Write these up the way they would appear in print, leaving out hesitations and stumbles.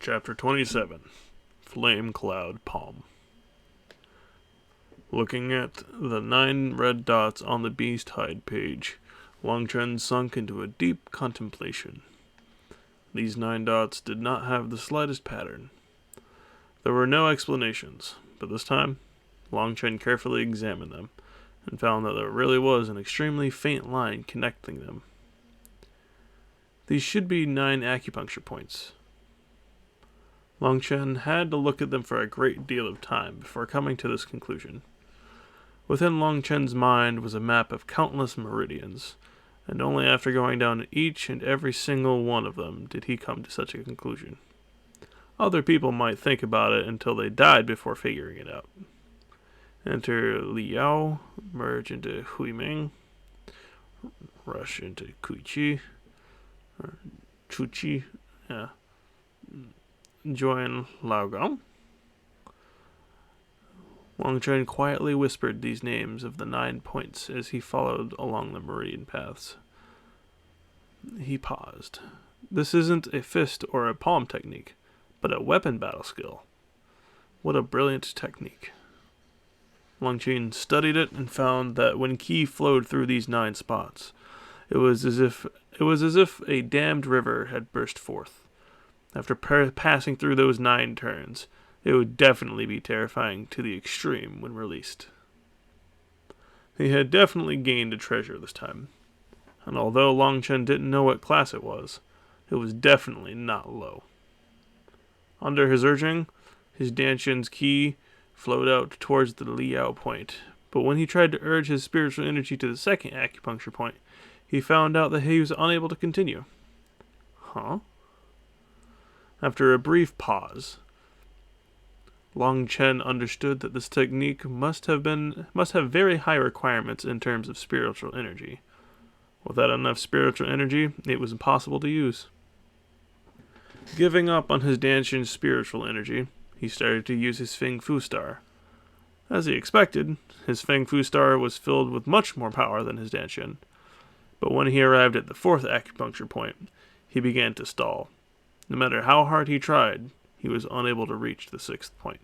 Chapter 27, Flame Cloud Palm. Looking at the 9 red dots on the beast hide page, Long Chen sunk into a deep contemplation. These 9 dots did not have the slightest pattern. There were no explanations, but this time, Long Chen carefully examined them, and found that there really was an extremely faint line connecting them. These should be 9 acupuncture points. Long Chen had to look at them for a great deal of time before coming to this conclusion. Within Long Chen's mind was a map of countless meridians, and only after going down each and every single one of them did he come to such a conclusion. Other people might think about it until they died before figuring it out. Enter Liao, merge into Huiming, rush into Kuichi, or Chuchi, join Laogong. Long Chen quietly whispered these names of the 9 points as he followed along the meridian paths. He paused. This isn't a fist or a palm technique, but a weapon battle skill. What a brilliant technique. Long Chen studied it and found that when ki flowed through these 9 spots, it was as if a dammed river had burst forth. After passing through those 9 turns, it would definitely be terrifying to the extreme when released. He had definitely gained a treasure this time, and although Long Chen didn't know what class it was definitely not low. Under his urging, his Danshin's ki flowed out towards the Liao point, but when he tried to urge his spiritual energy to the second acupuncture point, he found out that he was unable to continue. Huh? After a brief pause, Long Chen understood that this technique must have very high requirements in terms of spiritual energy. Without enough spiritual energy, it was impossible to use. Giving up on his Danshin's spiritual energy, he started to use his Feng Fu Star. As he expected, his Feng Fu Star was filled with much more power than his Danshin. But when he arrived at the 4th acupuncture point, he began to stall. No matter how hard he tried, he was unable to reach the 6th point.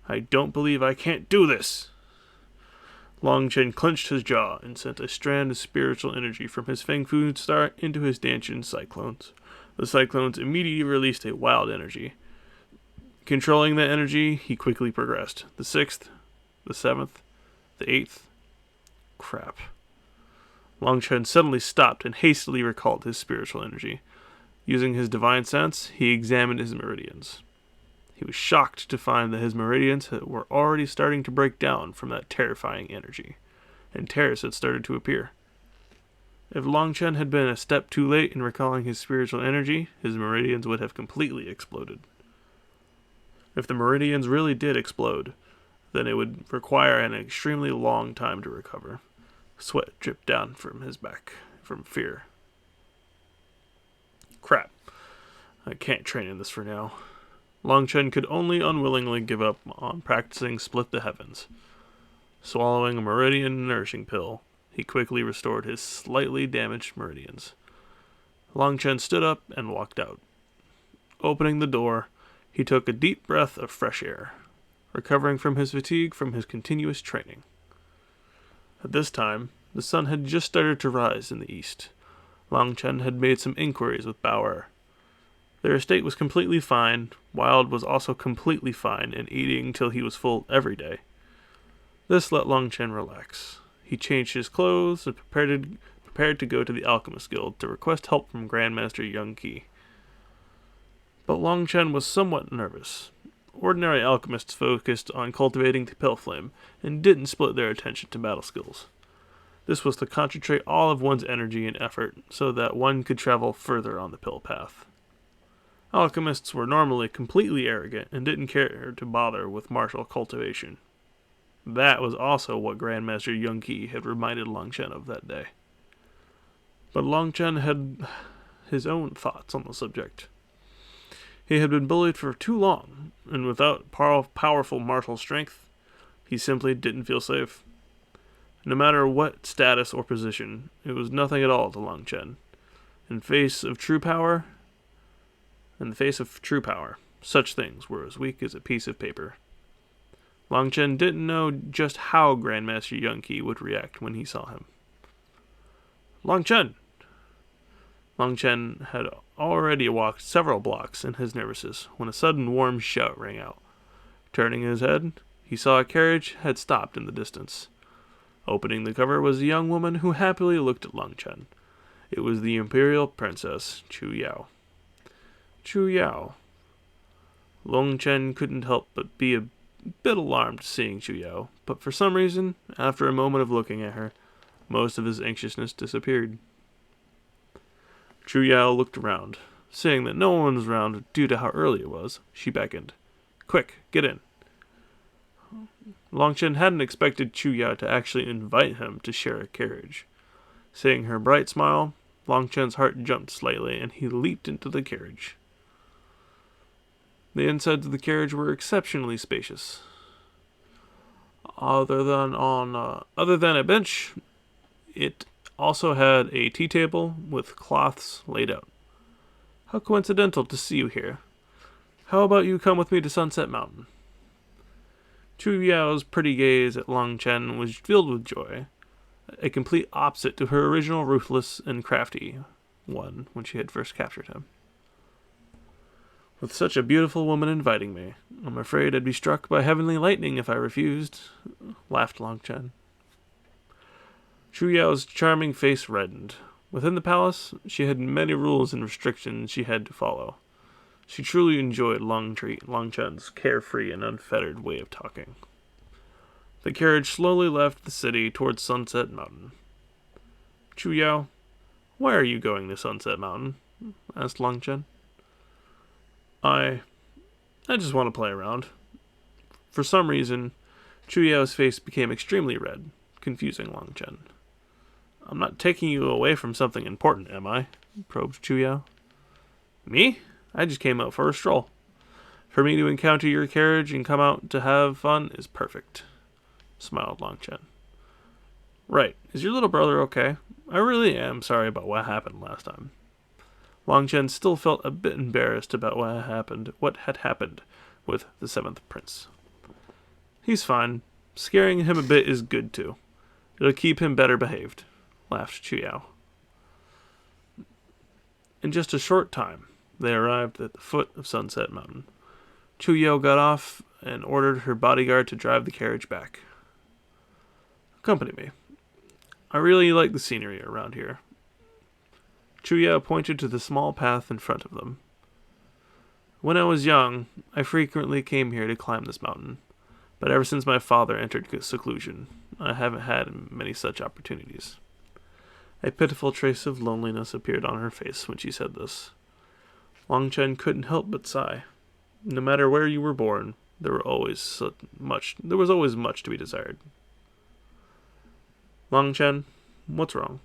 I don't believe I can't do this! Long Chen clenched his jaw and sent a strand of spiritual energy from his Feng Fu Star into his Danshin cyclones. The cyclones immediately released a wild energy. Controlling that energy, he quickly progressed. The 6th, the 7th, the 8th. Crap. Long Chen suddenly stopped and hastily recalled his spiritual energy. Using his divine sense, he examined his meridians. He was shocked to find that his meridians were already starting to break down from that terrifying energy, and tears had started to appear. If Long Chen had been a step too late in recalling his spiritual energy, his meridians would have completely exploded. If the meridians really did explode, then it would require an extremely long time to recover. Sweat dripped down from his back from fear. Crap. I can't train in this for now. Long Chen could only unwillingly give up on practicing Split the Heavens. Swallowing a meridian nourishing pill, he quickly restored his slightly damaged meridians. Long Chen stood up and walked out. Opening the door, he took a deep breath of fresh air, recovering from his fatigue from his continuous training. At this time, the sun had just started to rise in the east. Long Chen had made some inquiries with Bauer. Their estate was completely fine. Wild was also completely fine and eating till he was full every day. This let Long Chen relax. He changed his clothes and prepared to go to the Alchemist Guild to request help from Grandmaster Young Qi. But Long Chen was somewhat nervous. Ordinary alchemists focused on cultivating the pill flame and didn't split their attention to battle skills. This was to concentrate all of one's energy and effort so that one could travel further on the pill path. Alchemists were normally completely arrogant and didn't care to bother with martial cultivation. That was also what Grandmaster Young Qi had reminded Long Chen of that day. But Long Chen had his own thoughts on the subject. He had been bullied for too long, and without powerful martial strength, he simply didn't feel safe. No matter what status or position, it was nothing at all to Long Chen. In face of true power, In the face of true power, such things were as weak as a piece of paper. Long Chen didn't know just how Grandmaster Yunqi would react when he saw him. Long Chen! Long Chen had already walked several blocks in his nervousness when a sudden warm shout rang out. Turning his head, he saw a carriage had stopped in the distance. Opening the cover was a young woman who happily looked at Long Chen. It was the Imperial Princess, Chu Yao. Chu Yao. Long Chen couldn't help but be a bit alarmed seeing Chu Yao, but for some reason, after a moment of looking at her, most of his anxiousness disappeared. Chu Yao looked around. Seeing that no one was around due to how early it was, she beckoned. Quick, get in. Long Chen hadn't expected Chu Yao to actually invite him to share a carriage. Seeing her bright smile, Long Chen's heart jumped slightly and he leaped into the carriage. The insides of the carriage were exceptionally spacious. Other than a bench, it also had a tea table with cloths laid out. How coincidental to see you here. How about you come with me to Sunset Mountain? Chu Yao's pretty gaze at Long Chen was filled with joy, a complete opposite to her original ruthless and crafty one when she had first captured him. With such a beautiful woman inviting me, I'm afraid I'd be struck by heavenly lightning if I refused, laughed Long Chen. Chu Yao's charming face reddened. Within the palace, she had many rules and restrictions she had to follow. She truly enjoyed Long Chen's carefree and unfettered way of talking. The carriage slowly left the city towards Sunset Mountain. Chu Yao, why are you going to Sunset Mountain? Asked Long Chen. I just want to play around. For some reason, Chu Yao's face became extremely red, confusing Long Chen. I'm not taking you away from something important, am I? Probed Chu Yao. Me? I just came out for a stroll. For me to encounter your carriage and come out to have fun is perfect, smiled Long Chen. Right. Is your little brother okay? I really am sorry about what happened last time. Long Chen still felt a bit embarrassed about what had happened with the seventh prince. He's fine. Scaring him a bit is good too. It'll keep him better behaved, laughed Chu Yao. In just a short time, they arrived at the foot of Sunset Mountain. Chu Yao got off and ordered her bodyguard to drive the carriage back. Accompany me. I really like the scenery around here. Chu Yao pointed to the small path in front of them. When I was young, I frequently came here to climb this mountain, but ever since my father entered seclusion, I haven't had many such opportunities. A pitiful trace of loneliness appeared on her face when she said this. Long Chen couldn't help but sigh. No matter where you were born, there was always much to be desired. Long Chen, what's wrong?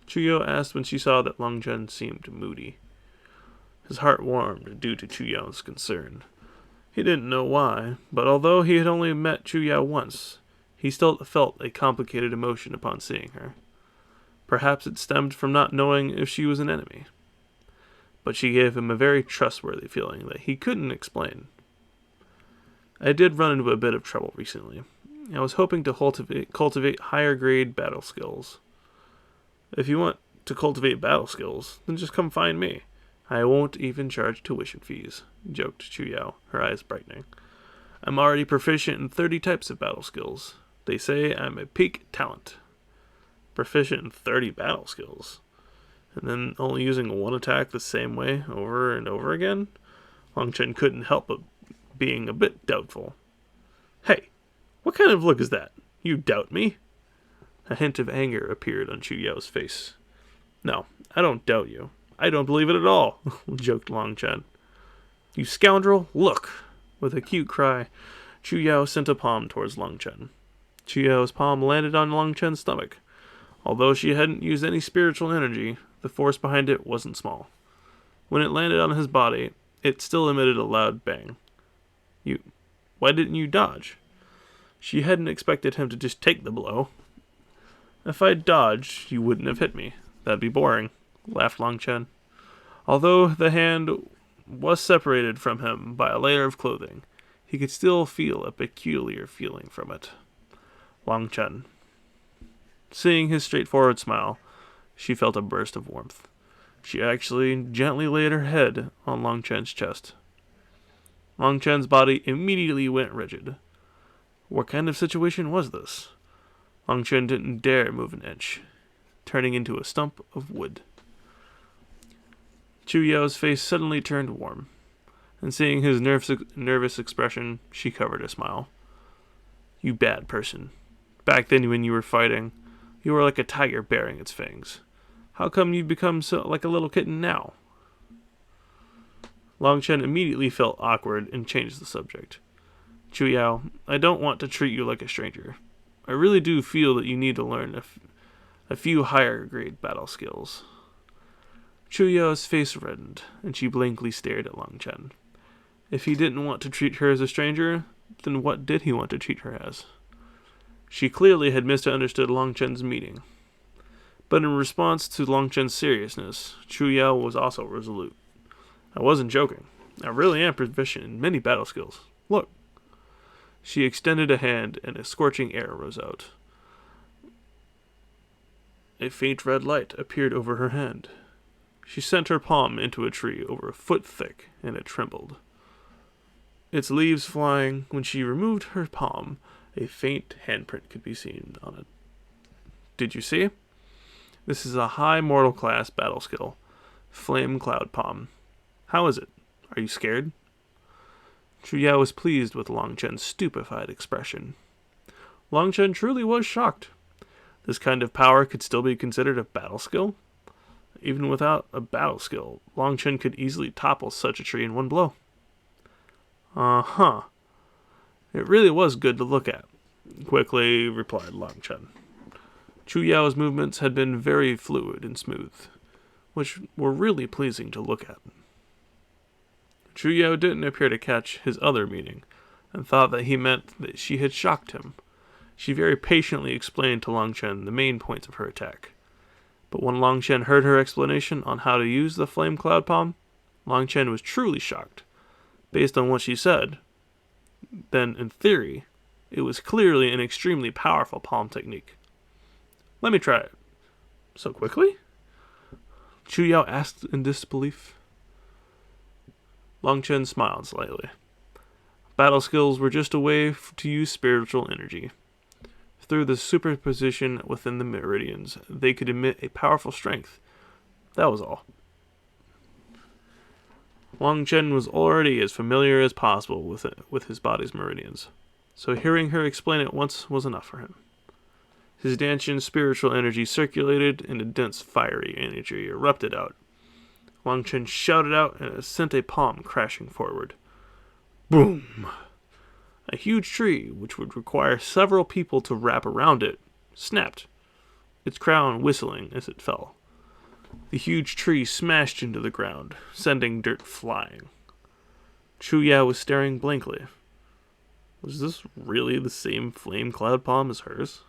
Chu Yao asked when she saw that Long Chen seemed moody. His heart warmed due to Chu Yao's concern. He didn't know why, but although he had only met Chu Yao once, he still felt a complicated emotion upon seeing her. Perhaps it stemmed from not knowing if she was an enemy. But she gave him a very trustworthy feeling that he couldn't explain. I did run into a bit of trouble recently. I was hoping to cultivate higher grade battle skills. If you want to cultivate battle skills, then just come find me. I won't even charge tuition fees, joked Chu Yao, her eyes brightening. I'm already proficient in 30 types of battle skills. They say I'm a peak talent. Proficient in 30 battle skills? And then only using one attack the same way over and over again? Long Chen couldn't help but being a bit doubtful. Hey, what kind of look is that? You doubt me? A hint of anger appeared on Chu Yao's face. No, I don't doubt you. I don't believe it at all, joked Long Chen. You scoundrel, look! With a cute cry, Chu Yao sent a palm towards Long Chen. Chu Yao's palm landed on Long Chen's stomach. Although she hadn't used any spiritual energy, the force behind it wasn't small. When it landed on his body, it still emitted a loud bang. Why didn't you dodge? She hadn't expected him to just take the blow. If I'd dodged, you wouldn't have hit me. That'd be boring, laughed Long Chen. Although the hand was separated from him by a layer of clothing, he could still feel a peculiar feeling from it. Long Chen. Seeing his straightforward smile, she felt a burst of warmth. She actually gently laid her head on Long Chen's chest. Long Chen's body immediately went rigid. What kind of situation was this? Long Chen didn't dare move an inch, turning into a stump of wood. Chu Yao's face suddenly turned warm, and seeing his nervous expression, she covered a smile. You bad person. Back then when you were fighting, you were like a tiger baring its fangs. How come you've become so like a little kitten now? Long Chen immediately felt awkward and changed the subject. Chu Yao, I don't want to treat you like a stranger. I really do feel that you need to learn a few higher grade battle skills. Chu Yao's face reddened, and she blankly stared at Long Chen. If he didn't want to treat her as a stranger, then what did he want to treat her as? She clearly had misunderstood Long Chen's meaning. But in response to Long Chen's seriousness, Chu Yao was also resolute. I wasn't joking. I really am proficient in many battle skills. Look. She extended a hand, and a scorching air rose out. A faint red light appeared over her hand. She sent her palm into a tree over a foot thick, and it trembled. Its leaves flying, when she removed her palm, a faint handprint could be seen on it. Did you see? This is a high mortal class battle skill. Flame Cloud Palm. How is it? Are you scared? Chu Yao was pleased with Long Chen's stupefied expression. Long Chen truly was shocked. This kind of power could still be considered a battle skill? Even without a battle skill, Long Chen could easily topple such a tree in one blow. Uh-huh. It really was good to look at, quickly replied Long Chen. Chu Yao's movements had been very fluid and smooth, which were really pleasing to look at. Chu Yao didn't appear to catch his other meaning, and thought that he meant that she had shocked him. She very patiently explained to Long Chen the main points of her attack. But when Long Chen heard her explanation on how to use the Flame Cloud Palm, Long Chen was truly shocked. Based on what she said, then, in theory, it was clearly an extremely powerful palm technique. Let me try it. So quickly? Chu Yao asked in disbelief. Long Chen smiled slightly. Battle skills were just a way to use spiritual energy. Through the superposition within the meridians, they could emit a powerful strength. That was all. Long Chen was already as familiar as possible with his body's meridians, so hearing her explain it once was enough for him. His dancing spiritual energy circulated, and a dense fiery energy erupted out. Long Chen shouted out, and it sent a palm crashing forward. Boom! A huge tree, which would require several people to wrap around it, snapped, its crown whistling as it fell. The huge tree smashed into the ground, sending dirt flying. Chu Yao was staring blankly. Was this really the same flame cloud palm as hers?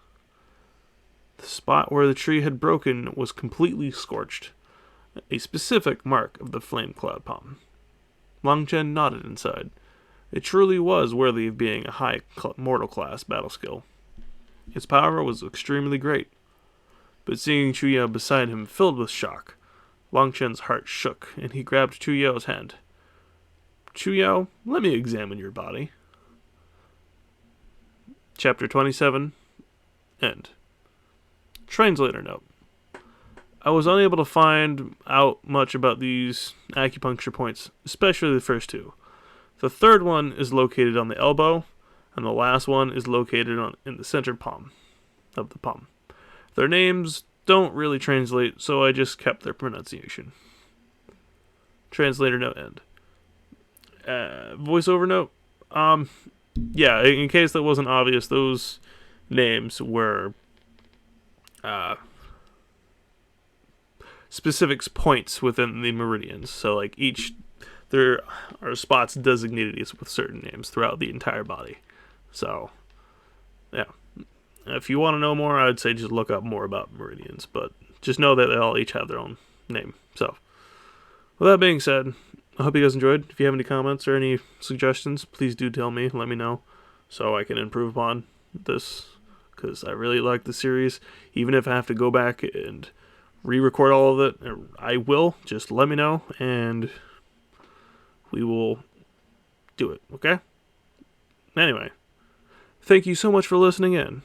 The spot where the tree had broken was completely scorched, a specific mark of the flame cloud palm. Long Chen nodded inside. It truly was worthy of being a high mortal class battle skill. Its power was extremely great. But seeing Chu Yao beside him filled with shock, Long Chen's heart shook, and he grabbed Chu Yao's hand. Chu Yao, let me examine your body. Chapter 27. End. Translator note. I was unable to find out much about these acupuncture points, especially the first two. The third one is located on the elbow, and the last one is located in the center palm of the palm. Their names don't really translate, so I just kept their pronunciation. Translator note end. Voiceover note. Yeah, in case that wasn't obvious, those names were specific points within the meridians. So, like, there are spots designated with certain names throughout the entire body. So, yeah. If you want to know more, I'd say just look up more about meridians, but just know that they all each have their own name. So, with that being said, I hope you guys enjoyed. If you have any comments or any suggestions, please do tell me. Let me know so I can improve upon this, because I really like the series. Even if I have to go back and re-record all of it, I will. Just let me know, and we will do it, okay? Anyway, thank you so much for listening in.